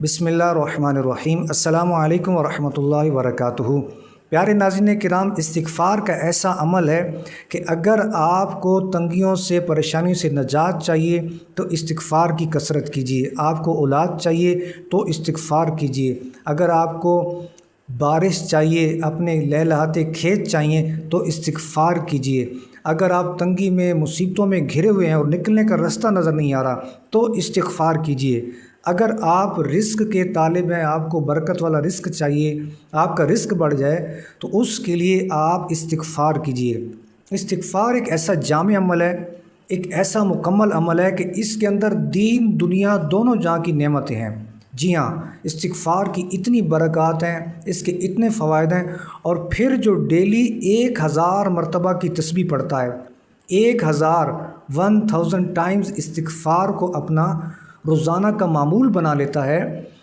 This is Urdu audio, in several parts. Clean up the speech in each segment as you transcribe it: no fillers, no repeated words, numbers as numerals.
بسم اللہ الرحمن الرحیم۔ السلام علیکم ورحمۃ اللہ وبرکاتہ۔ پیارے ناظرین کرام، استغفار کا ایسا عمل ہے کہ اگر آپ کو تنگیوں سے پریشانیوں سے نجات چاہیے تو استغفار کی کثرت کیجیے۔ آپ کو اولاد چاہیے تو استغفار کیجیے۔ اگر آپ کو بارش چاہیے، اپنے لہلہاتے کھیت چاہیے تو استغفار کیجیے۔ اگر آپ تنگی میں مصیبتوں میں گھرے ہوئے ہیں اور نکلنے کا راستہ نظر نہیں آ رہا تو استغفار کیجیے۔ اگر آپ رزق کے طالب ہیں، آپ کو برکت والا رزق چاہیے، آپ کا رزق بڑھ جائے تو اس کے لیے آپ استغفار کیجیے۔ استغفار ایک ایسا جامع عمل ہے، ایک ایسا مکمل عمل ہے کہ اس کے اندر دین دنیا دونوں جہاں کی نعمتیں ہیں۔ جی ہاں، استغفار کی اتنی برکات ہیں، اس کے اتنے فوائد ہیں۔ اور پھر جو ڈیلی 1000 مرتبہ کی تسبیح پڑھتا ہے، 1000 ٹائمز استغفار کو اپنا روزانہ کا معمول بنا لیتا ہے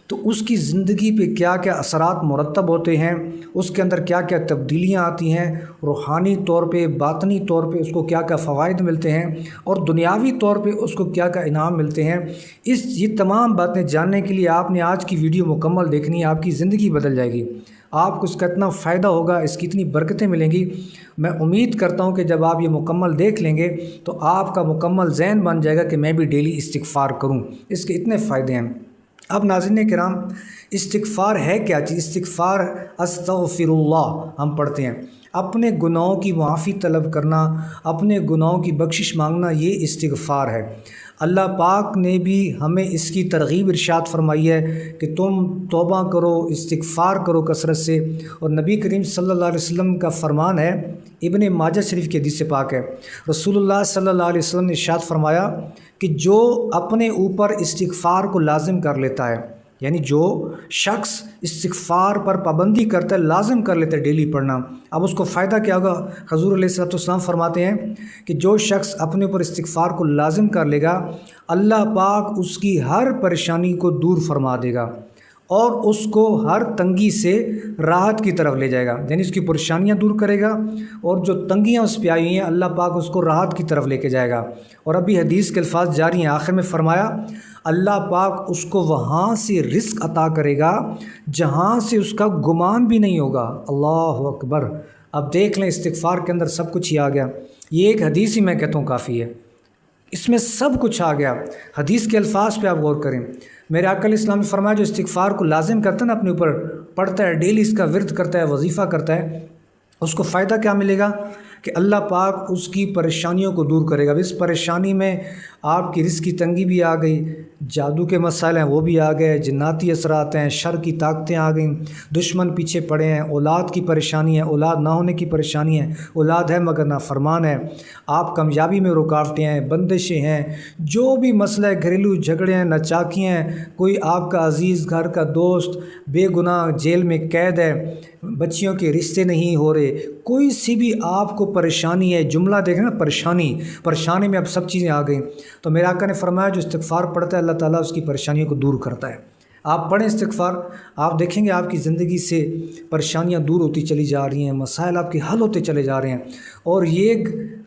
تو اس کی زندگی پہ کیا کیا اثرات مرتب ہوتے ہیں، اس کے اندر کیا کیا تبدیلیاں آتی ہیں، روحانی طور پہ، باطنی طور پہ اس کو کیا کیا فوائد ملتے ہیں، اور دنیاوی طور پہ اس کو کیا کیا انعام ملتے ہیں۔ یہ تمام باتیں جاننے کے لیے آپ نے آج کی ویڈیو مکمل دیکھنی ہے۔ آپ کی زندگی بدل جائے گی، آپ کو اس کا اتنا فائدہ ہوگا، اس کی اتنی برکتیں ملیں گی۔ میں امید کرتا ہوں کہ جب آپ یہ مکمل دیکھ لیں گے تو آپ کا مکمل ذہن بن جائے گا کہ میں بھی ڈیلی استغفار کروں۔ اس کے اتنے فائدے ہیں۔ اب ناظرین کرام، استغفار ہے کیا چیز؟ استغفار استغفر اللہ ہم پڑھتے ہیں، اپنے گناہوں کی معافی طلب کرنا، اپنے گناہوں کی بخشش مانگنا، یہ استغفار ہے۔ اللہ پاک نے بھی ہمیں اس کی ترغیب ارشاد فرمائی ہے کہ تم توبہ کرو، استغفار کرو کثرت سے۔ اور نبی کریم صلی اللہ علیہ وسلم کا فرمان ہے، ابن ماجہ شریف کی حدیث پاک ہے، رسول اللہ صلی اللہ علیہ وسلم نے ارشاد فرمایا کہ جو اپنے اوپر استغفار کو لازم کر لیتا ہے، یعنی جو شخص استغفار پر پابندی کرتا ہے، لازم کر لیتا ہے ڈیلی پڑھنا، اب اس کو فائدہ کیا ہوگا؟ حضور علیہ الصلوۃ والسلام فرماتے ہیں کہ جو شخص اپنے اوپر استغفار کو لازم کر لے گا، اللہ پاک اس کی ہر پریشانی کو دور فرما دے گا اور اس کو ہر تنگی سے راحت کی طرف لے جائے گا، یعنی اس کی پریشانیاں دور کرے گا، اور جو تنگیاں اس پہ آئی ہوئی ہیں اللہ پاک اس کو راحت کی طرف لے کے جائے گا۔ اور ابھی حدیث کے الفاظ جاری ہیں، آخر میں فرمایا اللہ پاک اس کو وہاں سے رزق عطا کرے گا جہاں سے اس کا گمان بھی نہیں ہوگا۔ اللہ اکبر! اب دیکھ لیں، استغفار کے اندر سب کچھ ہی آ گیا۔ یہ ایک حدیث ہی میں کہتا ہوں کافی ہے، اس میں سب کچھ آ گیا۔ حدیث کے الفاظ پہ آپ غور کریں۔ میرے آقا علیہ السلام نے فرمایا جو استغفار کو لازم کرتا ہے نا، اپنے اوپر پڑھتا ہے، ڈیلی اس کا ورد کرتا ہے، وظیفہ کرتا ہے، اس کو فائدہ کیا ملے گا کہ اللہ پاک اس کی پریشانیوں کو دور کرے گا۔ اس پریشانی میں آپ کی رزق کی تنگی بھی آ گئی، جادو کے مسائل ہیں وہ بھی آ گئے، جناتی اثرات ہیں، شر کی طاقتیں آ گئیں، دشمن پیچھے پڑے ہیں، اولاد کی پریشانی ہے، اولاد نہ ہونے کی پریشانی ہے، اولاد ہے مگر نافرمان ہے، آپ کامیابی میں رکاوٹیں ہیں، بندشیں ہیں، جو بھی مسئلہ ہے، گھریلو جھگڑے ہیں، ناچاکیاں ہیں، کوئی آپ کا عزیز گھر کا دوست بے گناہ جیل میں قید ہے، بچیوں کے رشتے نہیں ہو رہے، کوئی سی بھی آپ کو پریشانی ہے، جملہ دیکھیں نا، پریشانی میں اب سب چیزیں آ گئیں، تو میرے آقا نے فرمایا جو استغفار پڑھتا ہے اللہ تعالیٰ اس کی پریشانیوں کو دور کرتا ہے۔ آپ پڑھیں استغفار، آپ دیکھیں گے آپ کی زندگی سے پریشانیاں دور ہوتی چلی جا رہی ہیں، مسائل آپ کے حل ہوتے چلے جا رہے ہیں۔ اور یہ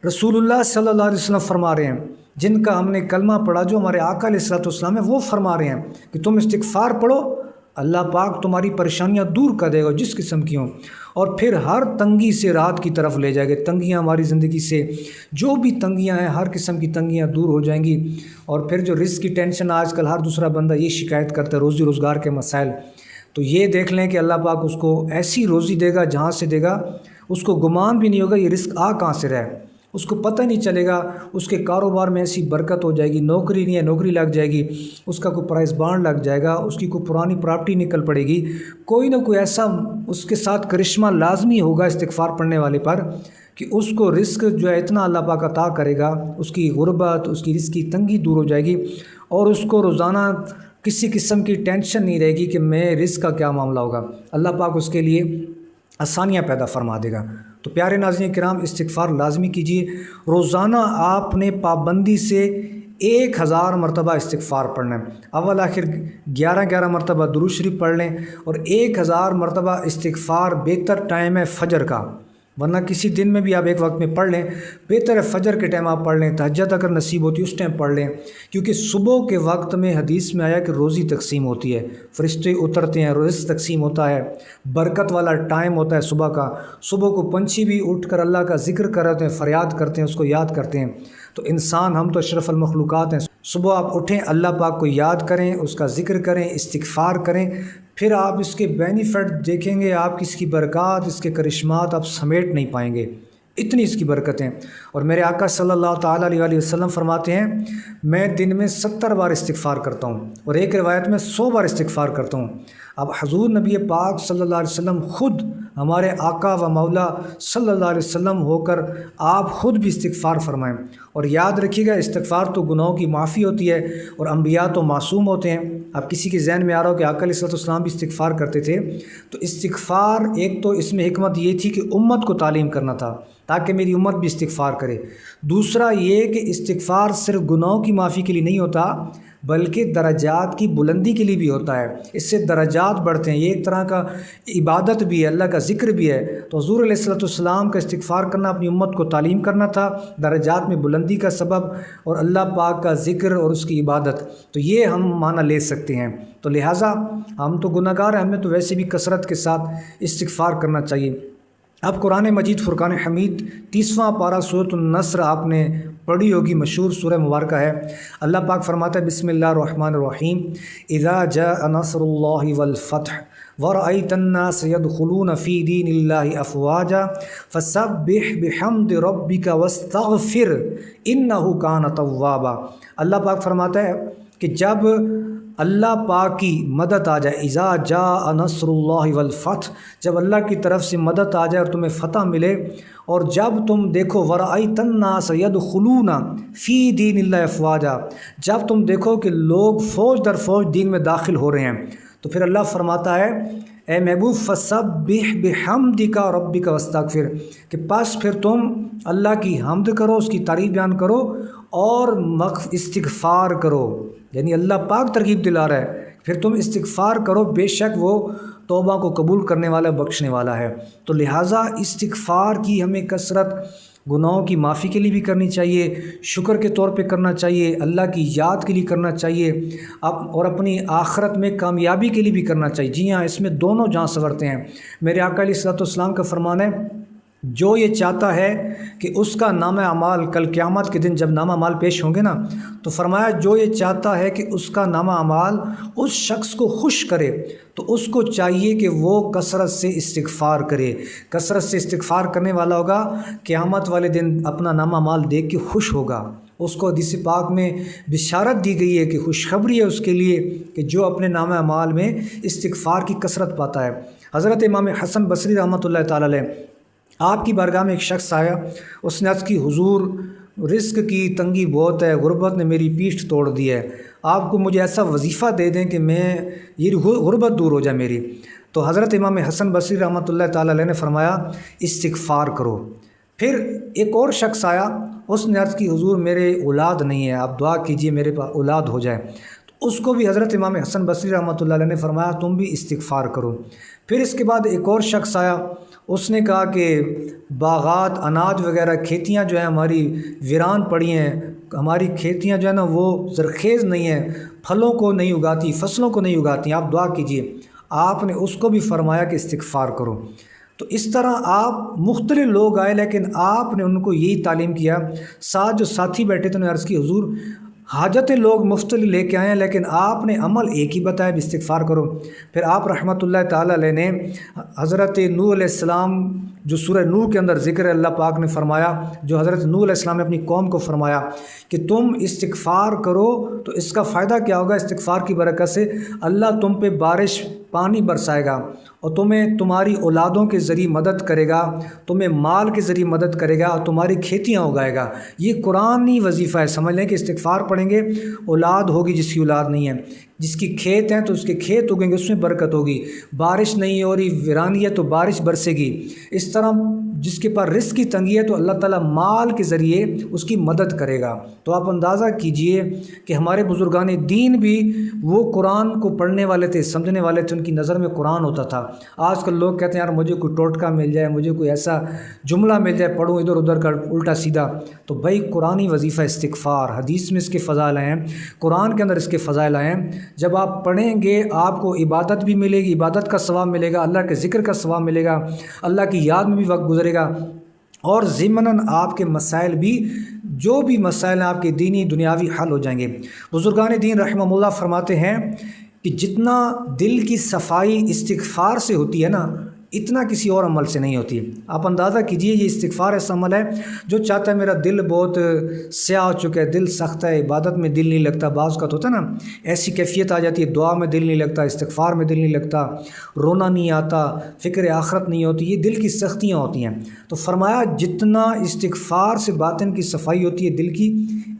رسول اللہ صلی اللہ علیہ وسلم فرما رہے ہیں، جن کا ہم نے کلمہ پڑھا، جو ہمارے آقا علیہ الصلوۃ والسلام ہیں، وہ فرما رہے ہیں کہ تم استغفار پڑھو، اللہ پاک تمہاری پریشانیاں دور کر دے گا جس قسم کی ہوں، اور پھر ہر تنگی سے راحت کی طرف لے جائے گا۔ تنگیاں ہماری زندگی سے جو بھی تنگیاں ہیں، ہر قسم کی تنگیاں دور ہو جائیں گی۔ اور پھر جو رزق کی ٹینشن، آج کل ہر دوسرا بندہ یہ شکایت کرتا ہے روزی روزگار کے مسائل، تو یہ دیکھ لیں کہ اللہ پاک اس کو ایسی روزی دے گا جہاں سے دے گا اس کو گمان بھی نہیں ہوگا یہ رزق آ کہاں سے رہے، اس کو پتہ نہیں چلے گا، اس کے کاروبار میں ایسی برکت ہو جائے گی، نوکری نہیں ہے نوکری لگ جائے گی، اس کا کوئی پرائز بانڈ لگ جائے گا، اس کی کوئی پرانی پراپرٹی نکل پڑے گی، کوئی نہ کوئی ایسا اس کے ساتھ کرشمہ لازمی ہوگا استغفار پڑھنے والے پر کہ اس کو رزق جو ہے اتنا اللہ پاک عطا کرے گا، اس کی غربت، اس کی رزق کی تنگی دور ہو جائے گی، اور اس کو روزانہ کسی قسم کی ٹینشن نہیں رہے گی کہ میں رزق کا کیا معاملہ ہوگا، اللہ پاک اس کے لیے آسانیاں پیدا فرما دے گا۔ تو پیارے ناظرین کرام، استغفار لازمی کیجیے۔ روزانہ آپ نے پابندی سے 1000 مرتبہ استغفار پڑھنا ہے، اول آخر 11 مرتبہ درود شریف پڑھ لیں، اور 1000 مرتبہ استغفار۔ بہتر ٹائم ہے فجر کا، ورنہ کسی دن میں بھی آپ ایک وقت میں پڑھ لیں، بہتر ہے فجر کے ٹائم آپ پڑھ لیں، تہجد اگر نصیب ہوتی ہے اس ٹائم پڑھ لیں، کیونکہ صبح کے وقت میں حدیث میں آیا کہ روزی تقسیم ہوتی ہے، فرشتے اترتے ہیں، رزق تقسیم ہوتا ہے، برکت والا ٹائم ہوتا ہے صبح کا، صبح کو پنچھی بھی اٹھ کر اللہ کا ذکر کرتے ہیں، فریاد کرتے ہیں، اس کو یاد کرتے ہیں۔ تو انسان، ہم تو اشرف المخلوقات ہیں، صبح آپ اٹھیں، اللہ پاک کو یاد کریں، اس کا ذکر کریں، استغفار کریں، پھر آپ اس کے بینیفٹ دیکھیں گے، آپ اس کی برکات، اس کے کرشمات آپ سمیٹ نہیں پائیں گے، اتنی اس کی برکتیں۔ اور میرے آقا صلی اللہ تعالیٰ علیہ وآلہ وسلم فرماتے ہیں، میں دن میں 70 بار استغفار کرتا ہوں، اور ایک روایت میں 100 بار استغفار کرتا ہوں۔ اب حضور نبی پاک صلی اللہ علیہ وسلم خود ہمارے آقا و مولا صلی اللہ علیہ وسلم ہو کر آپ خود بھی استغفار فرمائیں۔ اور یاد رکھیے گا، استغفار تو گناہوں کی معافی ہوتی ہے، اور انبیاء تو معصوم ہوتے ہیں۔ اب کسی کے ذہن میں آ رہا ہو کہ آقا علیہ السلام بھی استغفار کرتے تھے، تو استغفار ایک تو اس میں حکمت یہ تھی کہ امت کو تعلیم کرنا تھا تاکہ میری امت بھی استغفار کرے۔ دوسرا یہ کہ استغفار صرف گناہوں کی معافی کے لیے نہیں ہوتا، بلکہ درجات کی بلندی کے لیے بھی ہوتا ہے، اس سے درجات بڑھتے ہیں، یہ ایک طرح کا عبادت بھی ہے، اللہ کا ذکر بھی ہے۔ تو حضور علیہ السلام کا استغفار کرنا اپنی امت کو تعلیم کرنا تھا، درجات میں بلندی کا سبب، اور اللہ پاک کا ذکر اور اس کی عبادت، تو یہ ہم معنی لے سکتے ہیں۔ تو لہٰذا ہم تو گناہ گار ہیں، ہمیں تو ویسے بھی کثرت کے ساتھ استغفار کرنا چاہیے۔ اب قرآن مجید فرقان حمید 30واں پارہ سورۃ النصر آپ نے پڑھی ہوگی، مشہور سورہ مبارکہ ہے۔ اللہ پاک فرماتا ہے، بسم اللہ الرحمن الرحیم، اذا جاء نصر اللہ والفتح ورأيت الناس يدخلون في دين الله افواجا فسبح بحمد ربك واستغفر انه كان توابا۔ اللہ پاک فرماتا ہے کہ جب اللہ پاک کی مدد آ جائے، اذا جاء نصر اللہ والفتح، جب اللہ کی طرف سے مدد آ جائے اور تمہیں فتح ملے، اور جب تم دیکھو ورأیت الناس یدخلون فی دین اللہ افواجا، جب تم دیکھو کہ لوگ فوج در فوج دین میں داخل ہو رہے ہیں، تو پھر اللہ فرماتا ہے، اے محبوب فسبح بحمدک ربک واستغفر، کہ پس پھر تم اللہ کی حمد کرو، اس کی تعریف بیان کرو اور استغفار کرو، یعنی اللہ پاک ترغیب دلا رہا ہے، پھر تم استغفار کرو، بے شک وہ توبہ کو قبول کرنے والا، بخشنے والا ہے۔ تو لہٰذا استغفار کی ہمیں کثرت گناہوں کی معافی کے لیے بھی کرنی چاہیے، شکر کے طور پہ کرنا چاہیے، اللہ کی یاد کے لیے کرنا چاہیے، اور اپنی آخرت میں کامیابی کے لیے بھی کرنا چاہیے۔ جی ہاں، اس میں دونوں جہاں سنورتے ہیں۔ میرے آقا علیہ السلام کا فرمان ہے، جو یہ چاہتا ہے کہ اس کا نامہ اعمال کل قیامت کے دن جب نامہ اعمال پیش ہوں گے نا، تو فرمایا جو یہ چاہتا ہے کہ اس کا نامہ اعمال اس شخص کو خوش کرے، تو اس کو چاہیے کہ وہ کثرت سے استغفار کرے۔ کثرت سے استغفار کرنے والا ہوگا، قیامت والے دن اپنا نامہ اعمال دیکھ کے خوش ہوگا۔ اس کو حدیث پاک میں بشارت دی گئی ہے کہ خوشخبری ہے اس کے لیے کہ جو اپنے نامہ اعمال میں استغفار کی کثرت پاتا ہے۔ حضرت امام حسن بصری رحمۃ اللہ تعالی علیہ، آپ کی بارگاہ میں ایک شخص آیا، اس نے عرض کی، حضور رزق کی تنگی بہت ہے، غربت نے میری پیٹھ توڑ دی ہے، آپ کو مجھے ایسا وظیفہ دے دیں کہ میں یہ غربت دور ہو جائے میری۔ تو حضرت امام حسن بصری رحمۃ اللہ تعالی علیہ نے فرمایا، استغفار کرو۔ پھر ایک اور شخص آیا، اس نے عرض کی، حضور میرے اولاد نہیں ہے، آپ دعا کیجئے میرے پاس اولاد ہو جائے۔ تو اس کو بھی حضرت امام حسن بصری رحمۃ اللہ علیہ نے فرمایا، تم بھی استغفار کرو۔ پھر اس کے بعد ایک اور شخص آیا، اس نے کہا کہ باغات، اناج وغیرہ، کھیتیاں جو ہیں ہماری ویران پڑی ہیں، ہماری کھیتیاں جو ہے نا وہ زرخیز نہیں ہیں، پھلوں کو نہیں اگاتی، فصلوں کو نہیں اگاتی، آپ دعا کیجئے۔ آپ نے اس کو بھی فرمایا کہ استغفار کرو۔ تو اس طرح آپ مختلف لوگ آئے، لیکن آپ نے ان کو یہی تعلیم کیا۔ ساتھ جو ساتھی بیٹھے تھے انہوں نے عرض کی، حضور حاجتیں لوگ مختلف لے کے آئے ہیں، لیکن آپ نے عمل ایک ہی بتایا، استغفار کرو۔ پھر آپ رحمۃ اللہ تعالی علیہ نے حضرت نوح علیہ السلام، جو سورہ نوح کے اندر ذکر ہے، اللہ پاک نے فرمایا، جو حضرت نوح علیہ السلام نے اپنی قوم کو فرمایا کہ تم استغفار کرو تو اس کا فائدہ کیا ہوگا، استغفار کی برکت سے اللہ تم پہ بارش، پانی برسائے گا، اور تمہیں تمہاری اولادوں کے ذریعے مدد کرے گا، تمہیں مال کے ذریعے مدد کرے گا، اور تمہاری کھیتیاں اگائے گا۔ یہ قرآنی وظیفہ ہے، سمجھ لیں کہ استغفار پڑھیں گے، اولاد ہوگی جس کی اولاد نہیں ہے، جس کی کھیت ہیں تو اس کے کھیت اگیں گے، اس میں برکت ہوگی، بارش نہیں ہو رہی، ویرانی ہے تو بارش برسے گی۔ اس طرح جس کے پاس رزق کی تنگی ہے تو اللہ تعالیٰ مال کے ذریعے اس کی مدد کرے گا۔ تو آپ اندازہ کیجئے کہ ہمارے بزرگان دین بھی وہ قرآن کو پڑھنے والے تھے، سمجھنے والے تھے، ان کی نظر میں قرآن ہوتا تھا۔ آج کل لوگ کہتے ہیں یار مجھے کوئی ٹوٹکا مل جائے، مجھے کوئی ایسا جملہ مل جائے پڑھوں ادھر ادھر کا الٹا سیدھا۔ تو بھائی قرآنی وظیفہ استغفار، حدیث میں اس کے فضائل ہیں، قرآن کے اندر اس کے فضائل ہیں۔ جب آپ پڑھیں گے آپ کو عبادت بھی ملے گی، عبادت کا ثواب ملے گا، اللہ کے ذکر کا ثواب ملے گا، اللہ کی یاد میں بھی وقت گزرے گا، اور ضمناً آپ کے مسائل بھی، جو بھی مسائل ہیں آپ کے دینی دنیاوی حل ہو جائیں گے۔ بزرگان دین رحمہ اللہ فرماتے ہیں کہ جتنا دل کی صفائی استغفار سے ہوتی ہے نا، اتنا کسی اور عمل سے نہیں ہوتی۔ آپ اندازہ کیجئے یہ استغفار ایسا عمل ہے جو چاہتا ہے میرا دل بہت سیاہ ہو چکا ہے، دل سخت ہے، عبادت میں دل نہیں لگتا، بعض کا تو ہوتا ہے نا ایسی کیفیت آ جاتی ہے، دعا میں دل نہیں لگتا، استغفار میں دل نہیں لگتا، رونا نہیں آتا، فکر آخرت نہیں ہوتی، یہ دل کی سختیاں ہوتی ہیں۔ تو فرمایا جتنا استغفار سے باطن کی صفائی ہوتی ہے دل کی،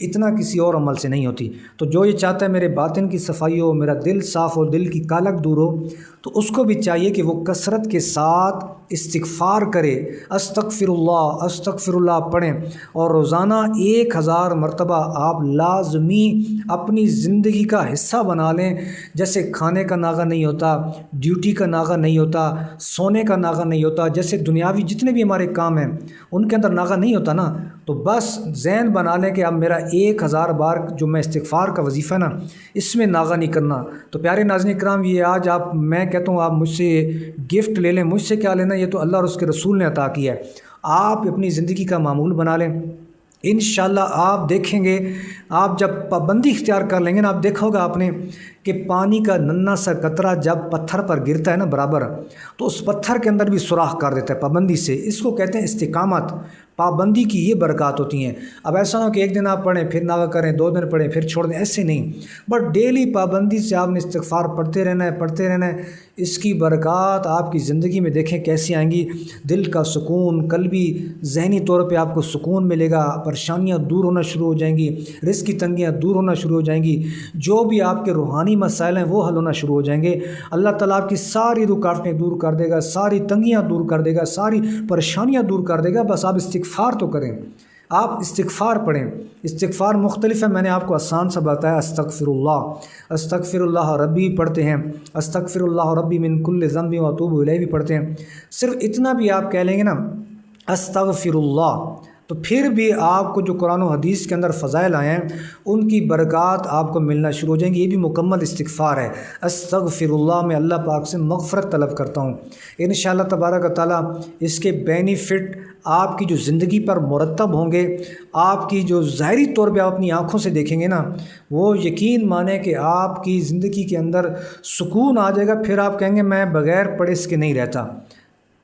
اتنا کسی اور عمل سے نہیں ہوتی۔ تو جو یہ چاہتا ہے میرے باطن کی صفائی ہو، میرا دل صاف ہو، دل کی کالک دور ہو، تو اس کو بھی چاہیے کہ وہ کثرت کے ساتھ استغفار کرے، استغفر اللہ پڑھیں، اور روزانہ 1000 مرتبہ آپ لازمی اپنی زندگی کا حصہ بنا لیں۔ جیسے کھانے کا ناغہ نہیں ہوتا، ڈیوٹی کا ناغہ نہیں ہوتا، سونے کا ناغہ نہیں ہوتا، جیسے دنیاوی جتنے بھی ہمارے کام ہیں ان کے اندر ناغہ نہیں ہوتا نا، تو بس ذہن بنا لیں کہ اب میرا 1000 بار جو میں استغفار کا وظیفہ ہے نا اس میں ناغہ نہیں کرنا۔ تو پیارے ناظرین کرام، یہ آج میں کہتا ہوں آپ مجھ سے گفٹ لے لیں، مجھ سے کیا لینا، یہ تو اللہ اور اس کے رسول نے عطا کیا ہے۔ آپ اپنی زندگی کا معمول بنا لیں، انشاءاللہ آپ دیکھیں گے، آپ جب پابندی اختیار کر لیں گے نا، آپ دیکھا ہوگا آپ نے کہ پانی کا ننھا سا قطرہ جب پتھر پر گرتا ہے نا برابر، تو اس پتھر کے اندر بھی سوراخ کر دیتا ہے پابندی سے۔ اس کو کہتے ہیں استقامت، پابندی کی یہ برکات ہوتی ہیں۔ اب ایسا نہ ہو کہ ایک دن آپ پڑھیں پھر ناغہ کریں، 2 دن پڑھیں پھر چھوڑ دیں، ایسے نہیں، بٹ ڈیلی پابندی سے آپ نے استغفار پڑھتے رہنا ہے، پڑھتے رہنا ہے۔ اس کی برکات آپ کی زندگی میں دیکھیں کیسی آئیں گی، دل کا سکون، قلبی ذہنی طور پہ آپ کو سکون ملے گا، پریشانیاں دور ہونا شروع ہو جائیں گی، رزق کی تنگیاں دور ہونا شروع ہو جائیں گی، جو بھی آپ کے روحانی مسائل ہیں وہ حل ہونا شروع ہو جائیں گے۔ اللہ تعالیٰ آپ کی ساری رکاوٹیں دور کر دے گا، ساری تنگیاں دور کر دے گا، ساری پریشانیاں دور کر دے گا۔ بس آپ استغفار تو کریں، آپ استغفار پڑھیں۔ استغفار مختلف ہے، میں نے آپ کو آسان سا بتایا، استغفر اللہ ربی پڑھتے ہیں، استغفر اللہ ربی من کل ذنب واتوب الیہ بھی پڑھتے ہیں۔ صرف اتنا بھی آپ کہہ لیں گے نا استغفر اللہ، تو پھر بھی آپ کو جو قرآن و حدیث کے اندر فضائل آئے ہیں ان کی برکات آپ کو ملنا شروع ہو جائیں گی۔ یہ بھی مکمل استغفار ہے، استغفر اللہ، میں اللہ پاک سے مغفرت طلب کرتا ہوں۔ انشاءاللہ تبارک و تعالیٰ اس کے بینیفٹ آپ کی جو زندگی پر مرتب ہوں گے، آپ کی جو ظاہری طور پہ آپ اپنی آنکھوں سے دیکھیں گے نا، وہ یقین مانیں کہ آپ کی زندگی کے اندر سکون آ جائے گا۔ پھر آپ کہیں گے میں بغیر پڑھے اس کے نہیں رہتا۔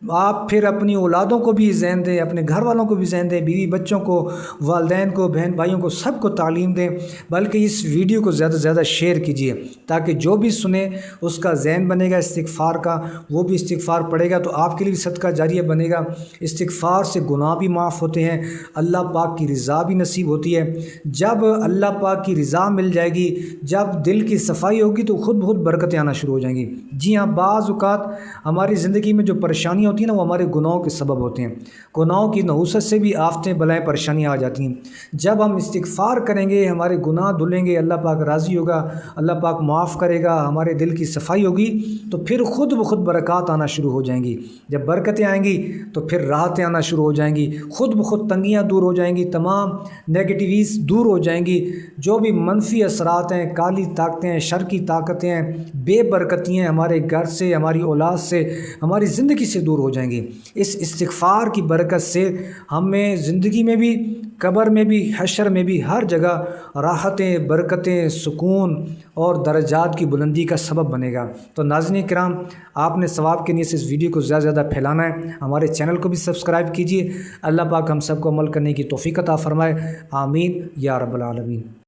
آپ پھر اپنی اولادوں کو بھی ذہن دیں، اپنے گھر والوں کو بھی ذہن دیں، بیوی بچوں کو، والدین کو، بہن بھائیوں کو، سب کو تعلیم دیں، بلکہ اس ویڈیو کو زیادہ سے زیادہ شیئر کیجیے تاکہ جو بھی سنے اس کا ذہن بنے گا استغفار کا، وہ بھی استغفار پڑھے گا تو آپ کے لیے بھی صدقہ جاریہ بنے گا۔ استغفار سے گناہ بھی معاف ہوتے ہیں، اللہ پاک کی رضا بھی نصیب ہوتی ہے۔ جب اللہ پاک کی رضا مل جائے گی، جب دل کی صفائی ہوگی تو خود بخود برکتیں آنا شروع ہو جائیں گی۔ جی ہاں، بعض اوقات ہماری زندگی میں جو پریشانیاں ہوتی ہیں نا وہ ہمارے گناہوں کے سبب ہوتے ہیں، گناہوں کی نحوست سے بھی آفتیں بلائیں پریشانیاں آ جاتی ہیں۔ جب ہم استغفار کریں گے، ہمارے گناہ دھلیں گے، اللہ پاک راضی ہوگا، اللہ پاک معاف کرے گا، ہمارے دل کی صفائی ہوگی تو پھر خود بخود برکات آنا شروع ہو جائیں گی۔ جب برکتیں آئیں گی تو پھر راحتیں آنا شروع ہو جائیں گی، خود بخود تنگیاں دور ہو جائیں گی، تمام نیگیٹیویز دور ہو جائیں گی، جو بھی منفی اثرات ہیں، کالی طاقتیں ہیں، شر کی طاقتیں ہیں، بے برکتیاں ہیں، ہمارے گھر سے، ہماری اولاد سے، ہماری زندگی سے دور ہو جائیں گی۔ اس استغفار کی برکت سے ہمیں زندگی میں بھی، قبر میں بھی، حشر میں بھی، ہر جگہ راحتیں، برکتیں، سکون اور درجات کی بلندی کا سبب بنے گا۔ تو ناظرین کرام، آپ نے ثواب کے نیت سے اس ویڈیو کو زیادہ سے زیادہ پھیلانا ہے، ہمارے چینل کو بھی سبسکرائب کیجیے۔ اللہ پاک ہم سب کو عمل کرنے کی توفیق عطا فرمائے، آمین یا رب العالمین۔